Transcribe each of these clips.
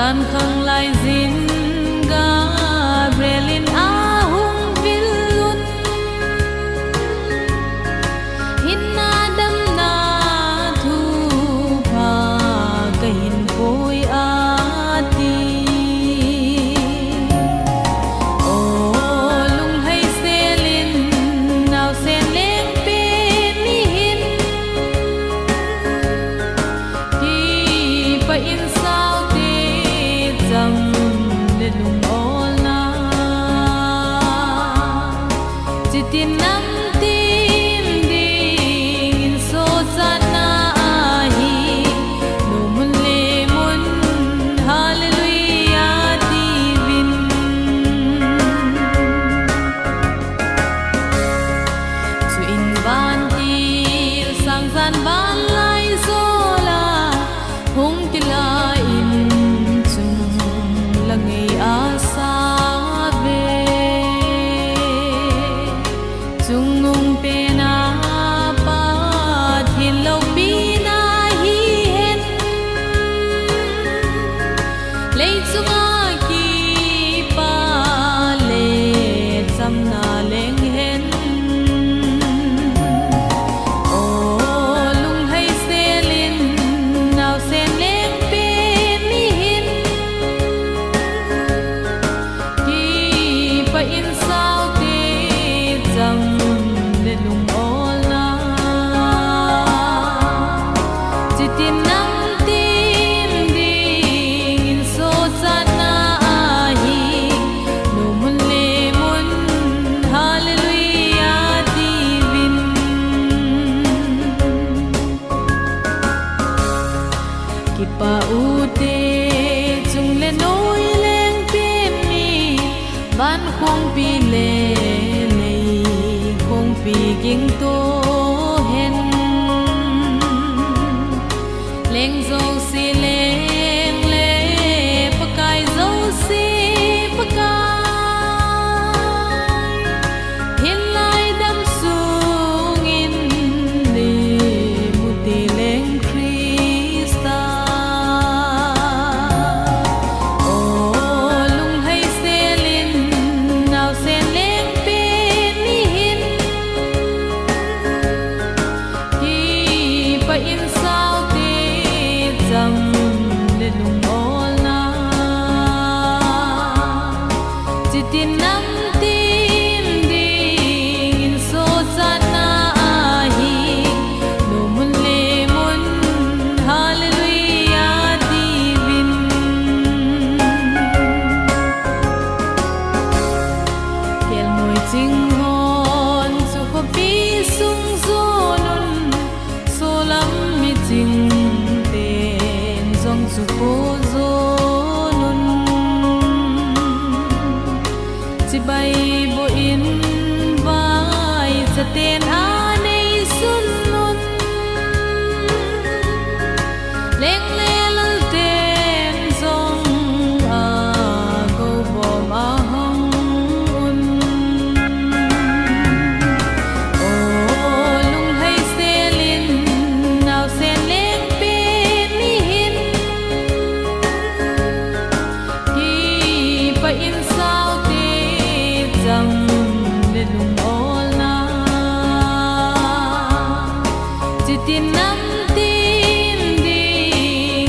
gian khang lai zin Gabrielin ahung vilun hinna dam na thu pa kahin koi ati o lung hai selin naw sen leng pe ni hin ki pa in sao te jam le lung ol na chitin nam tim ding in so chan na hi no mun le mun hallelujah divin zu in van til sang san van lai zola hung tila in chung langai asa ve chung ngung pe na pa thin lo pi na hi hen lei chunga ki pa le cham na leng hen o lung hai selin naw sen leng pe ni hin ki pa in sao te jam le lung ol na chitin nam tim ding in so chan na hi no mun le mun hallelujah divin ki pa ute chung le noi leng pe mi ban khong pi le lei khong pi ging to hen leng zo si leng le pakai zo si pakai hin lai dam sung in le muti leng Krista o lung hai selin naw sen leng pe ni hin ki pa in sao te jam le lung ol na chitin nam tim ding in so chan na hi no mun le mun hallelujah divin hiel moi ching hon su ko pi sung zo nun so lam mi ching ten zong su ko zo nun chi bai bo in vai cha ten a nei sun nun leng le lal ten zong a go bom a hong un o lung hai selin naw sen leng pe ni hin ki pa in sao te jam le lung ol na chitin nam tim ding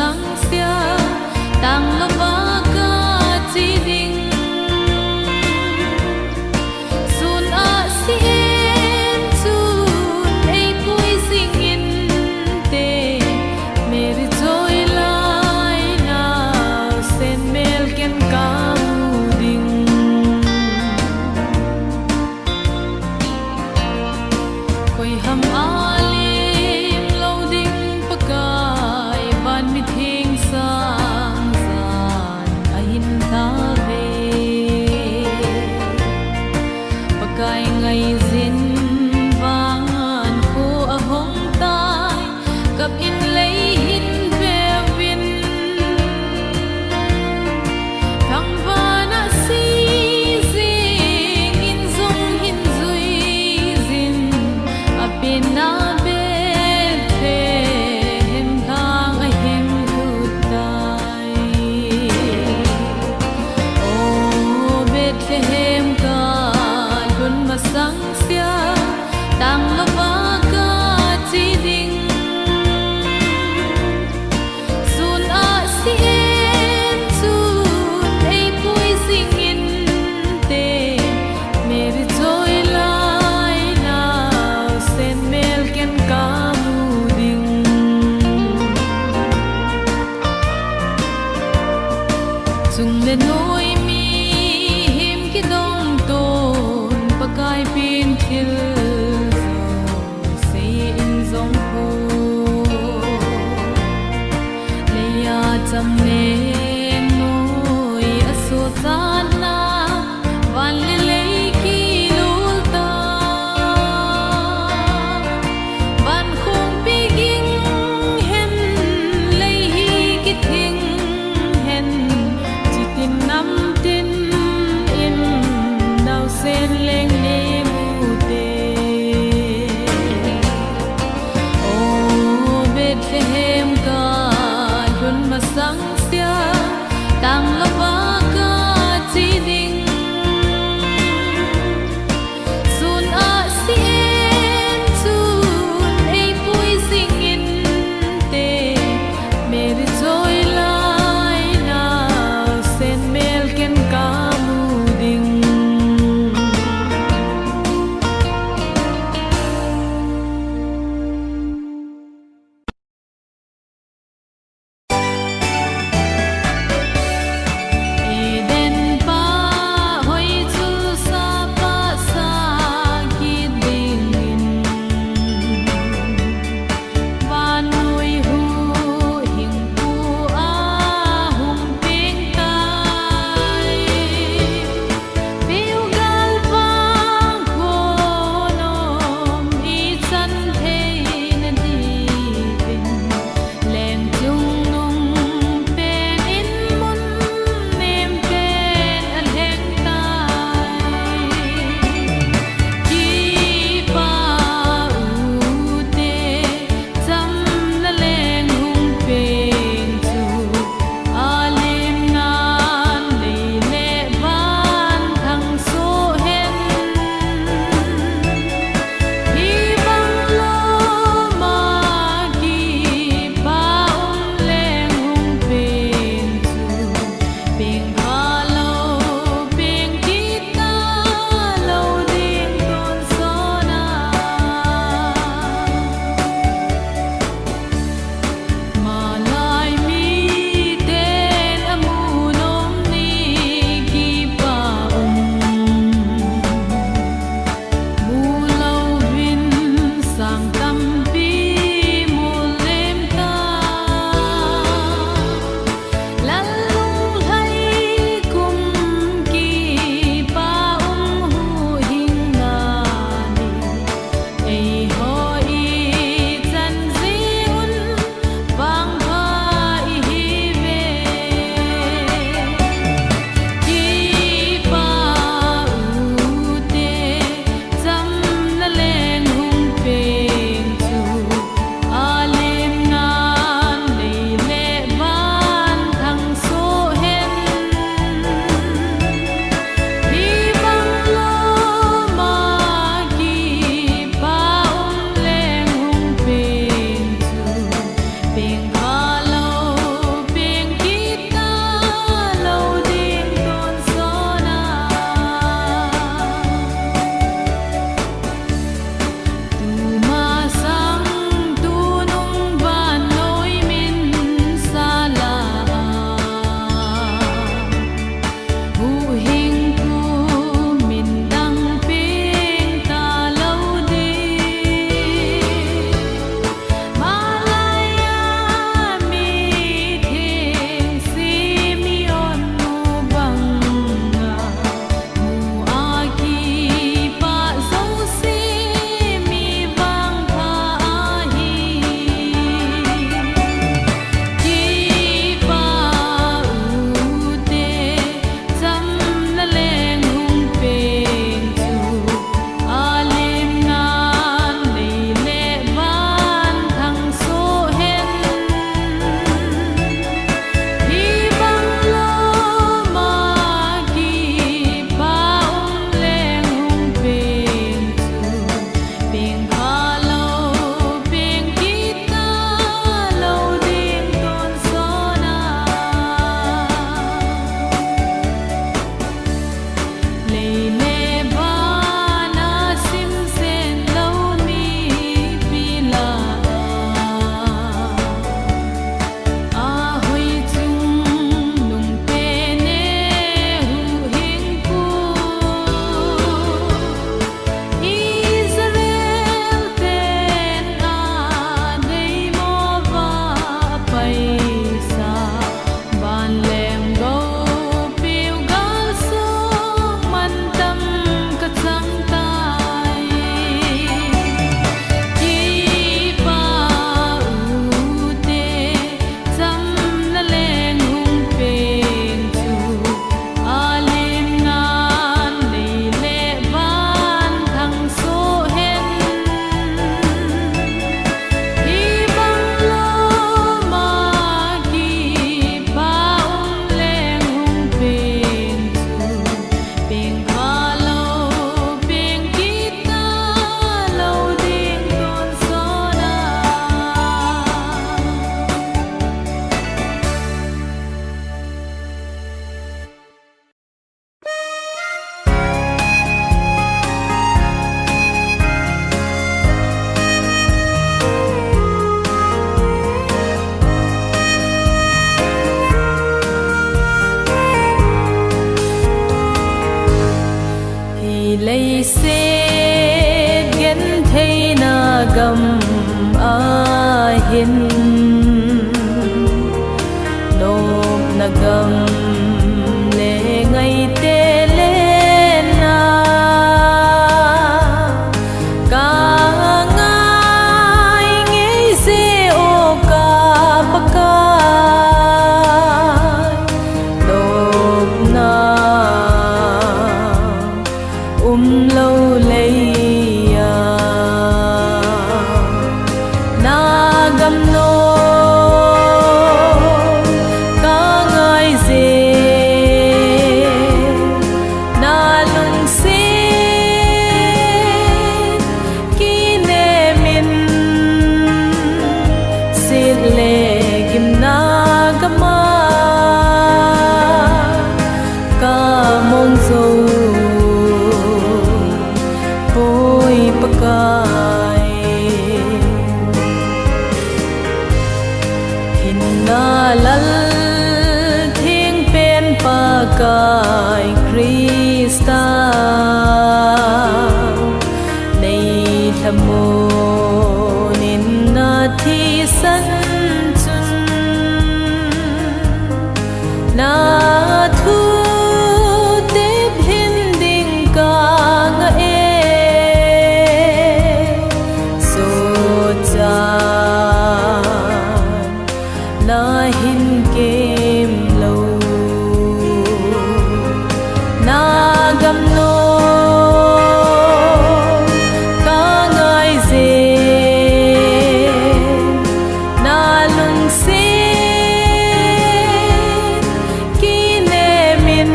sang sia tang lova ka chi ding sun a si em chun ei pui sing in te meri joy lai na sen mel ken ka ding koi ham alim lo ding pakai ban mi thing sang san a hin ta ve pakai ngai zin wangan ko a hong tai kap in lei hin ve vin thang vana si zing in zong hin zui zin a pin na be the hem thang a hem thu tai o Bethlehem ka lun ma sang sia tang lova ka chi ding sun a si em chun ei pui sing in te meri joy lai na sen mel ken ka mu ding chung le noi mi him ki dong ton pakai pin thil zo se in zong ho le ya cham ne noi a so san na van le le ki lul ta van khung pi ging hen le hi ki thing hen chi tin nam tin in nau sen leng le mu te o Bethlehem ka lun ma sang sia tang lova ka chi ding sun a si em chun ei pui sing in te meri joy lai na sen mel ken ka mu ding gam a hin nộp na gam le ngày tê lên na ca ngai nghe se o ca baka nộp na lâu lấy na gam no ca ngai dê na lung se ki ne min sit le kim na gama ca mong dâu bôi pakai hinna lal thing pen pakai Krista nei thamo nin na thi san chun na thu te bhin ding ka nga na hin kem lâu na gam no ca ngai dê na lung se ki ne min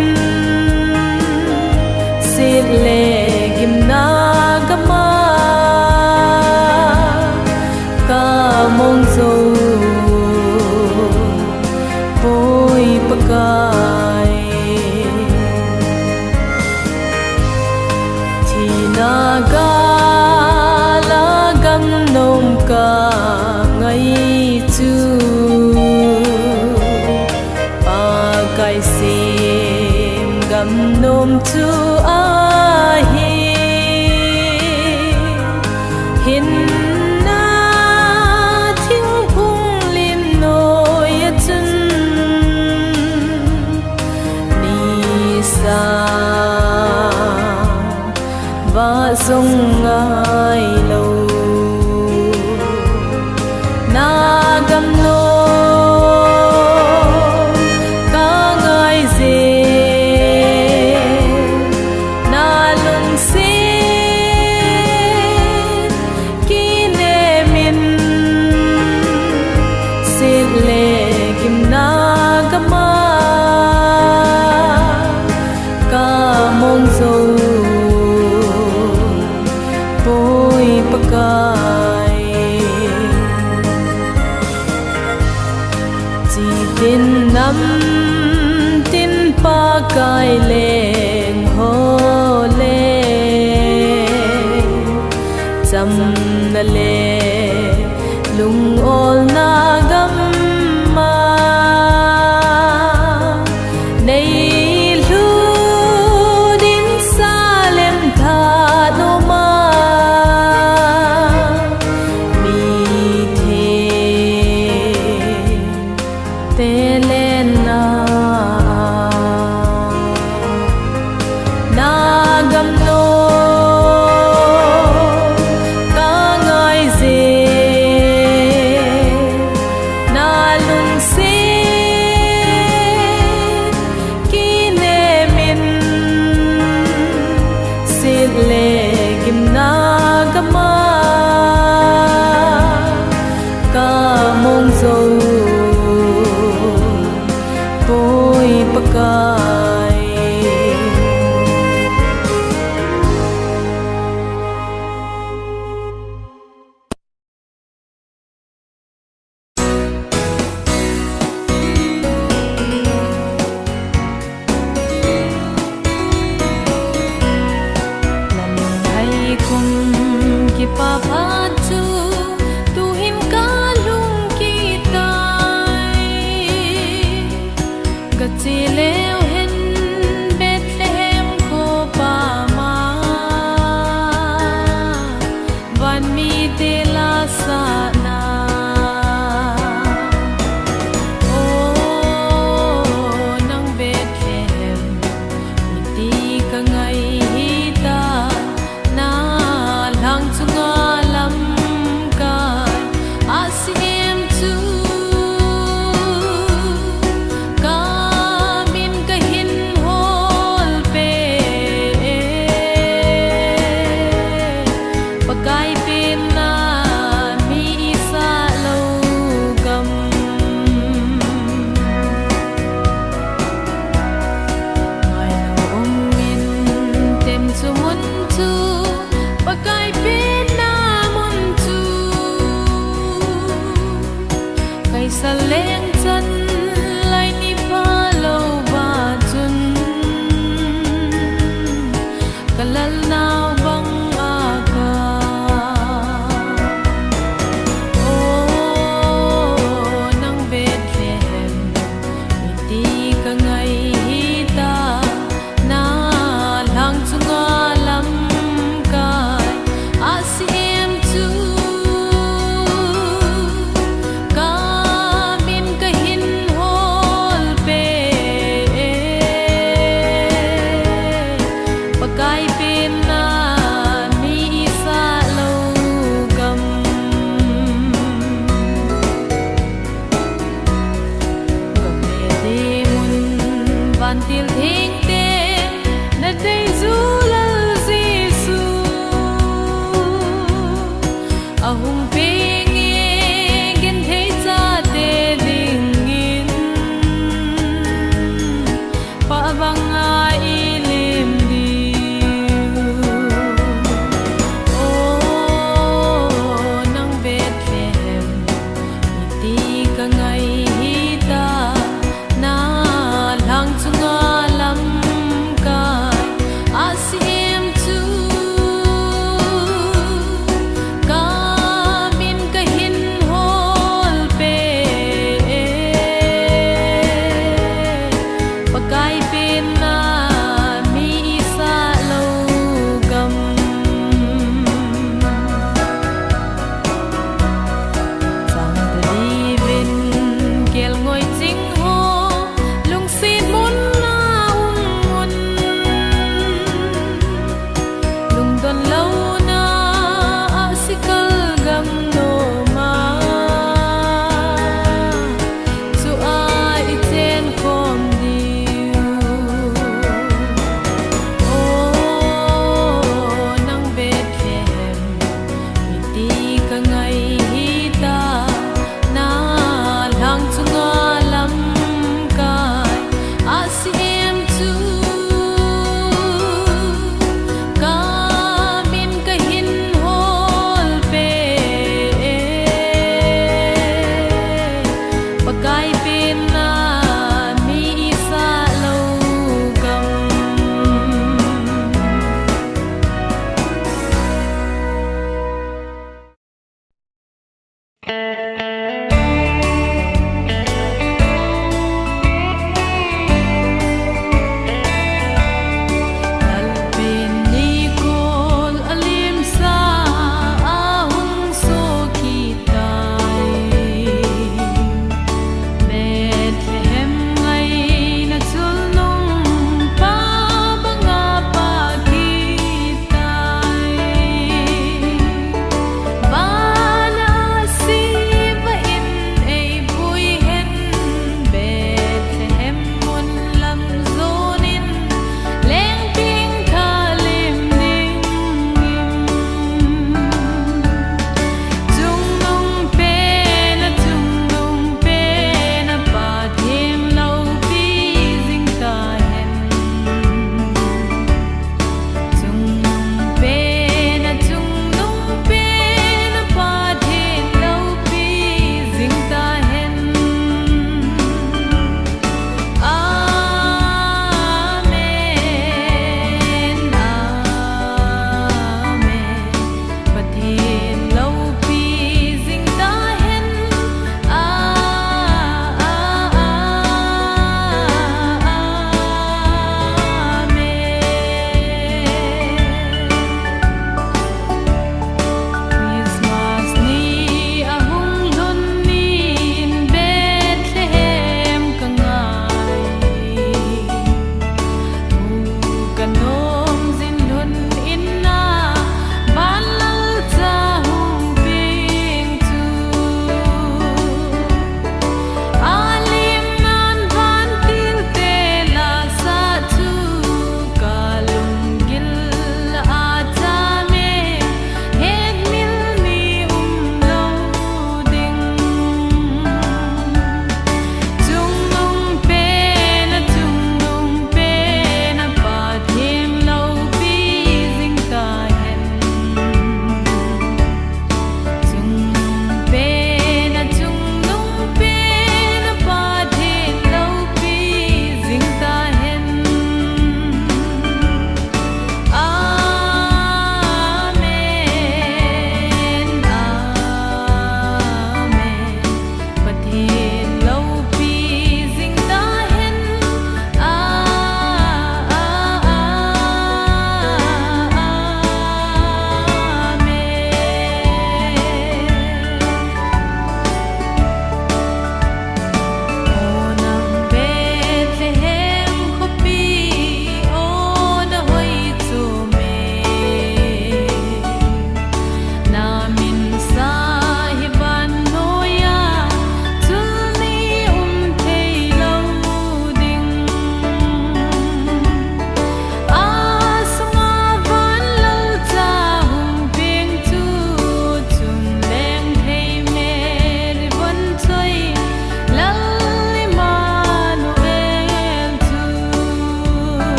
sit le kim na gama ca mong dâu bôi pakai thì na ga la gam nom ka ngày chu pakai sim gam nom chu a hi hin và sông ngai lâu na gam no ca ngai dê na lung se ki ne min sit le kim na gama ca mong dâu bôi pakai chỉ tin năm tin pakai lên hồ lê chăm na lê lung ol na gam ma nei lu din salem tha no ma Telena na gam no ca ngai dê leng chân lai ni pa lo ba chun kalal nao bang aga o nang Bethlehem ti ka ngai ta na lang chunga lam kai asim chu ka min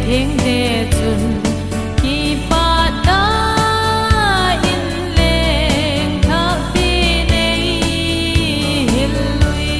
thing de chun ki pa da in leng tha pi nei hil lui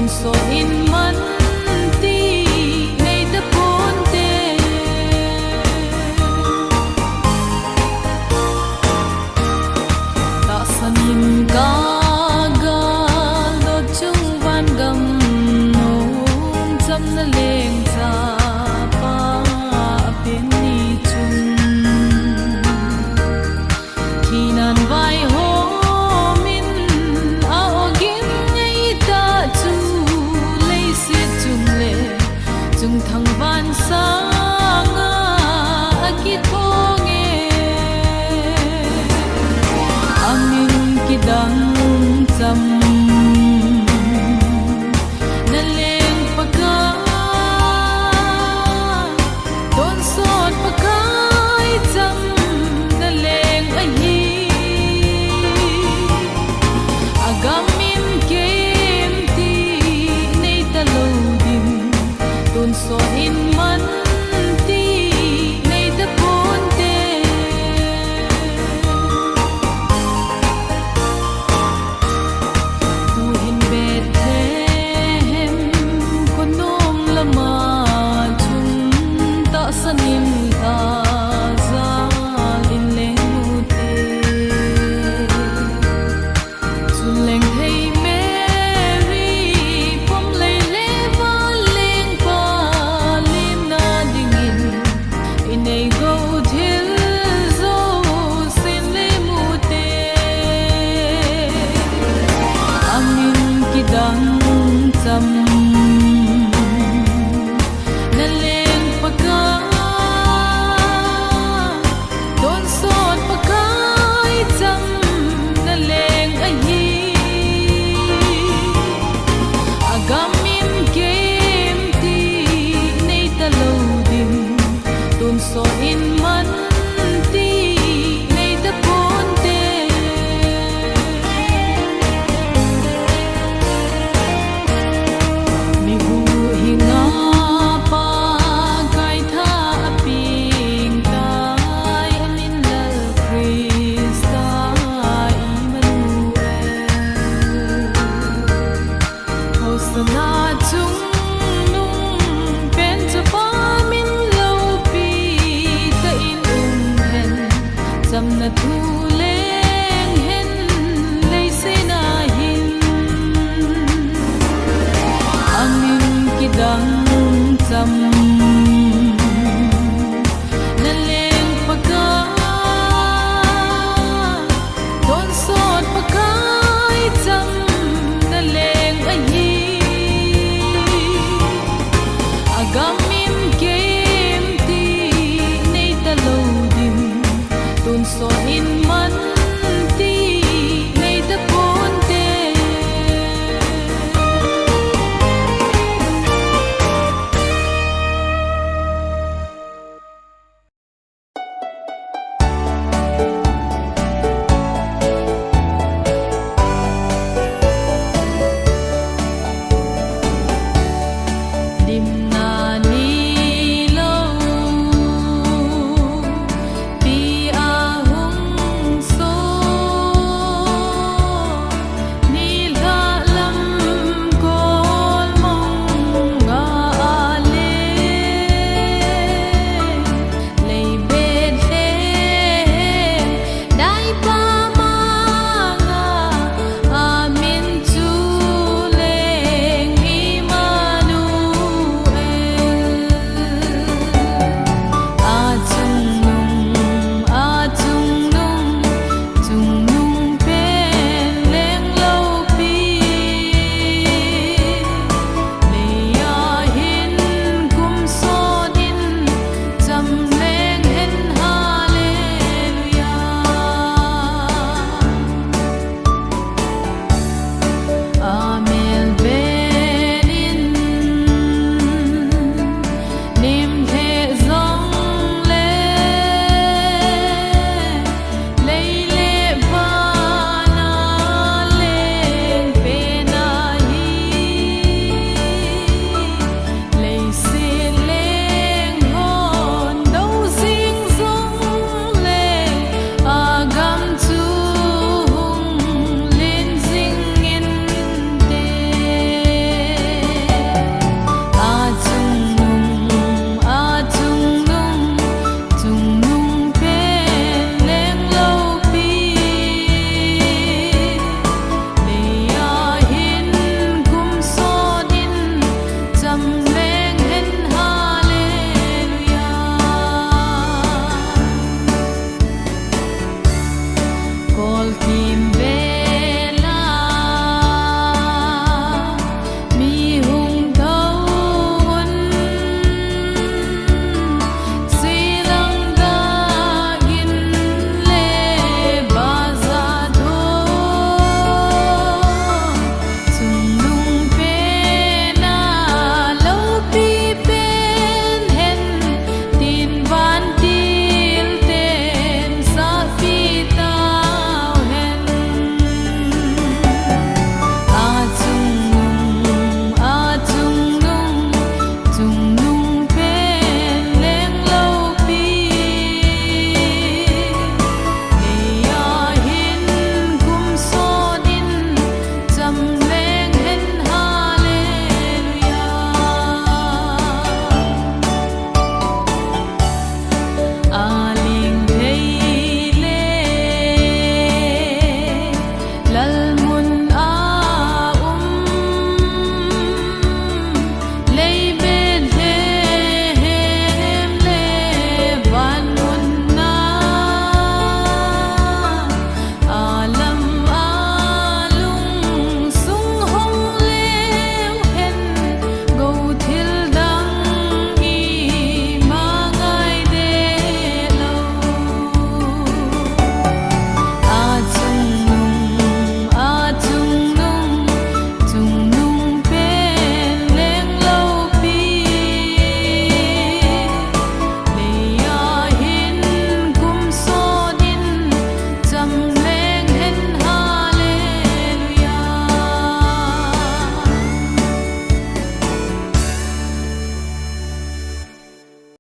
so in man ti nei da ponte ta sanin ka ga lo chung van gam no cham na leng cha pa pin ni chung thinan vai ho chung thang van sang akit ponge amin kidang cham na leng paka don sot pakai cham na leng ahi agamin kem ti nei ta lo tun so in man ti nei da ponte tu hin bet hem konom lama chung ta sanim ta za in le nu te sun leng thei cham na leng paka don sot pakai cham na leng ahi agamin kem ti nei ta lo din don so in man ti nei da ponte cham na thu